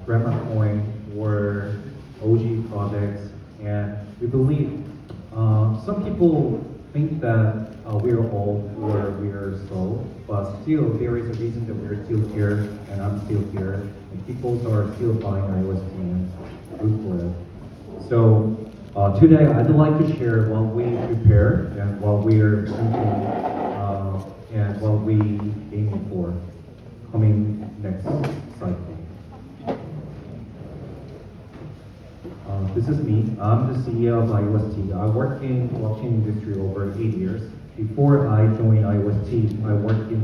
Grammar Coin were OG projects, and we believe some people think that we're old or we're slow, but still there is a reason that we're still here, and I'm still here, and people are still buying IOST and root for it. So today I'd like to share what we prepare and what we are thinking and what we aiming for coming next cycle. This is me. I'm the CEO of IOST. I worked in blockchain industry over 8 years. Before I joined IOST, I worked in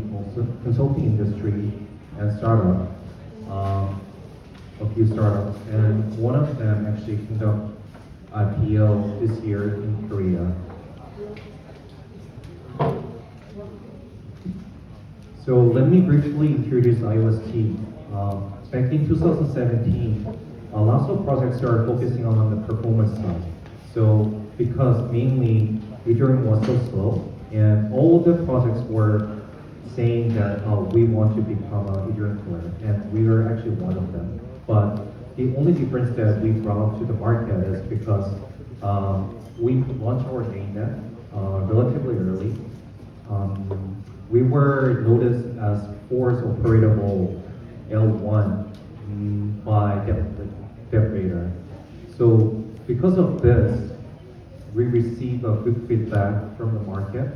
consulting industry and startup, a few startups, and one of them actually conduct IPO this year in Korea. So let me briefly introduce IOST. Back in 2017, lots of projects are focusing on the performance side. So because mainly Ethereum was so slow, and all the projects were saying that we want to become an Ethereum player, and we are actually one of them. But the only difference that we brought to the market is because we launched our mainnet relatively early. We were noticed as force operatable L1 by DevRadar. So because of this, we received a good feedback from the market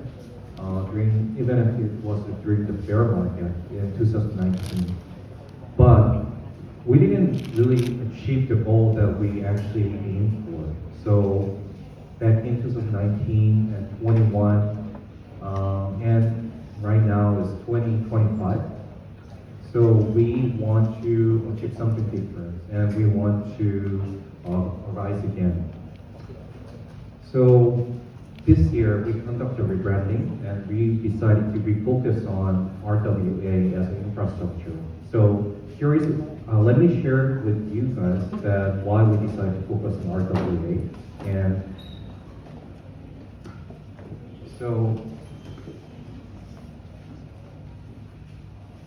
even if it was during the bear market in 2019. But we didn't really achieve the goal that we actually aimed for. So back in 2019 and 21, and right now is 2025. So we want to achieve something different, and we want to rise again. So this year we conducted rebranding, and we decided to refocus on RWA as an infrastructure. So here is, let me share with you guys that why we decided to focus on RWA. And so,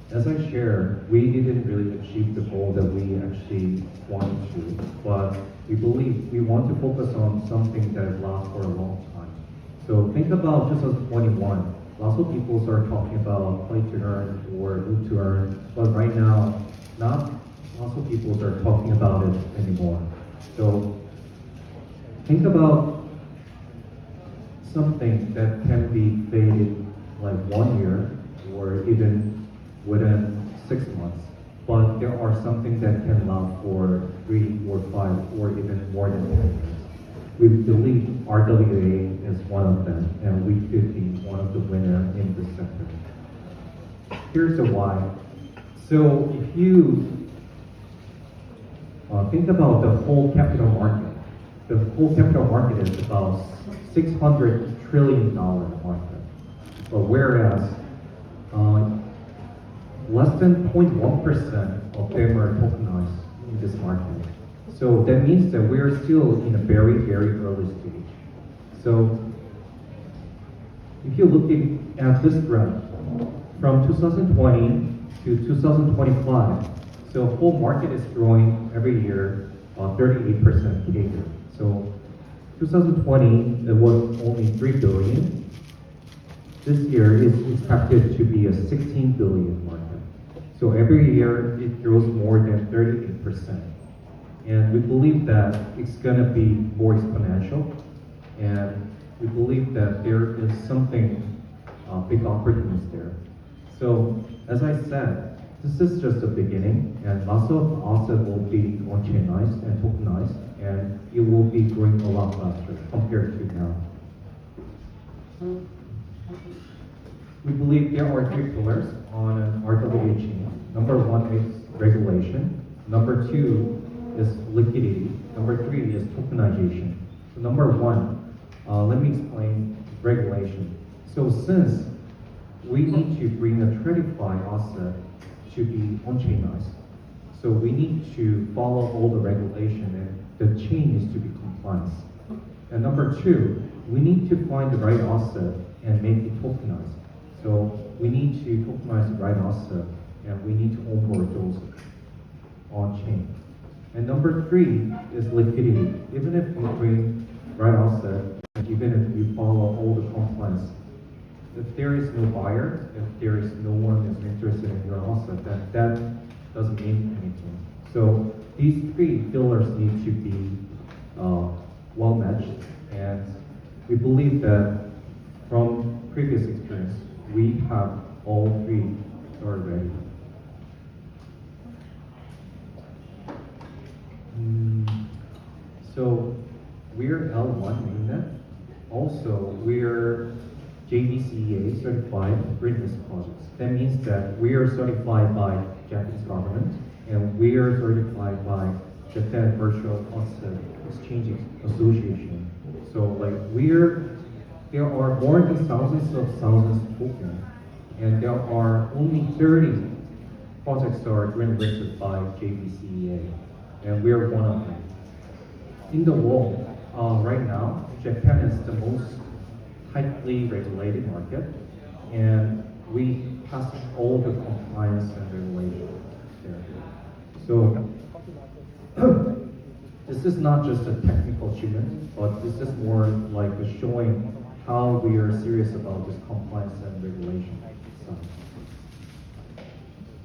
as I shared, we didn't really achieve the goal that we actually wanted to, but we believe we want to focus on something that lasts for a long time. So think about 2021. Lots of people are talking about play to earn or root to earn, but right now, not lots of people are talking about it anymore. So think about something that can be faded like 1 year or even within 6 months, but there are something that can last for 3 or 5 or even more than 10 years. We believe RWA is one of them, and we could be one of the winners in this sector. Here's the why. So if you think about the whole capital market, the whole capital market is about $600 trillion market, but whereas less than 0.1% of them are tokenized in this market. So that means that we're still in a very, very early stage. So if you're looking at this graph from 2020 to 2025, so the whole market is growing every year 38% CAGR. So 2020, it was only 3 billion. This year is expected to be a 16 billion market. So every year it grows more than 38%. And we believe that it's gonna be more exponential. And we believe that there is something, big opportunities there. So as I said, this is just the beginning, and lots of assets will be on-chainized and tokenized, and it will be growing a lot faster compared to now. We believe there are 3 pillars on an RWA chain. Number 1 is regulation. Number 2 is liquidity. Number 3 is tokenization. So number 1, let me explain regulation. So since we need to bring a TradFi asset to be on-chainized, so we need to follow all the regulation, and the chain needs to be compliant. And number 2, we need to find the right asset and make it tokenized. So we need to tokenize the right asset, and we need to onboard those on-chain. And number three is liquidity. Even if you bring right offset, even if you follow all the compliance, if there is no buyer, if there is no one is interested in your offset, then that doesn't mean anything. So these three pillars need to be well matched, and we believe that from previous experience, we have all three already. So we're L1 mainnet. Also, we're JBCEA certified green list projects. That means that we are certified by Japanese government, and we are certified by Japan Virtual Asset Exchange Association. So like there are more than thousands of tokens, and there are only 30 projects that are green listed by JBCEA, and we're one of them. In the world, right now, Japan is the most tightly regulated market, and we pass all the compliance and regulation there. So this is not just a technical achievement, but this is more like showing how we are serious about this compliance and regulation side.